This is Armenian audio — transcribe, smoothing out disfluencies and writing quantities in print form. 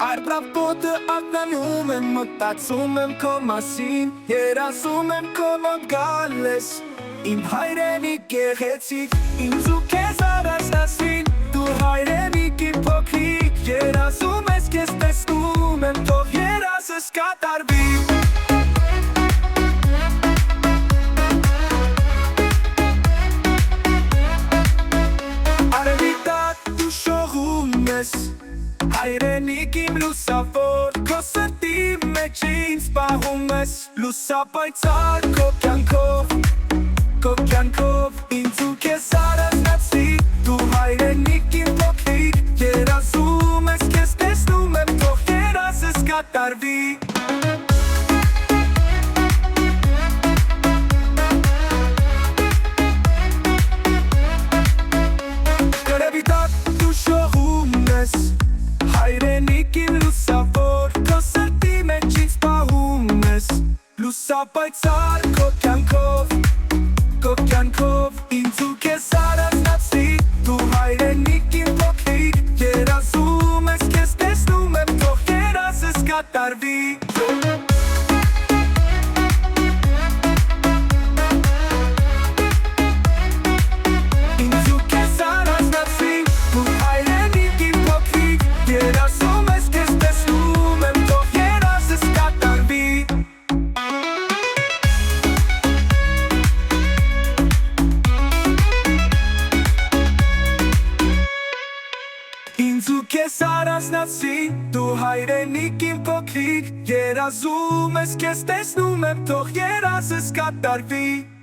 Առապոտը ակնանում եմ, մտածում եմ քո մասին, երազում եմ քո մոտ գալես, իմ հայրենիք գեղեցիկ, ինձ ու քեզ առանձնացրին, դու հայրենիք իմ փոքրիկ, երազում ես քեզ տեսնում եմ, թող երազս կատարվի։ Արևիտակ դու շողում ես, հայրենիք իմ լուսավոր, քո սրտի մեջ ինձ պահում ես, լուսապայծառ քո կյանքով, ինձ ու քեզ առանձնացրի, դու հայրենիք իմ փոքրիկ, երազում ես քեզ տեսնում եմ, թող երազս կատարվի։ Արևիտակ դու շողում ես, հայրենիք իմ լուսավոր, քո սրտի մեջ ինձ պահում ես, լուսապայծառ քո կյանքով, ինձ ու քեզ առանձնացրի, դու հայրենիք իմ փոքրիկ, երազում ես քեզ տեսնում եմ, թող երազս կատարվի։ Ինձ ու քեզ առանձնացրի, դու հայրենիք իմ փոքրիկ, երազում ես քեզ տեսնում եմ, թող երազս կատարվի։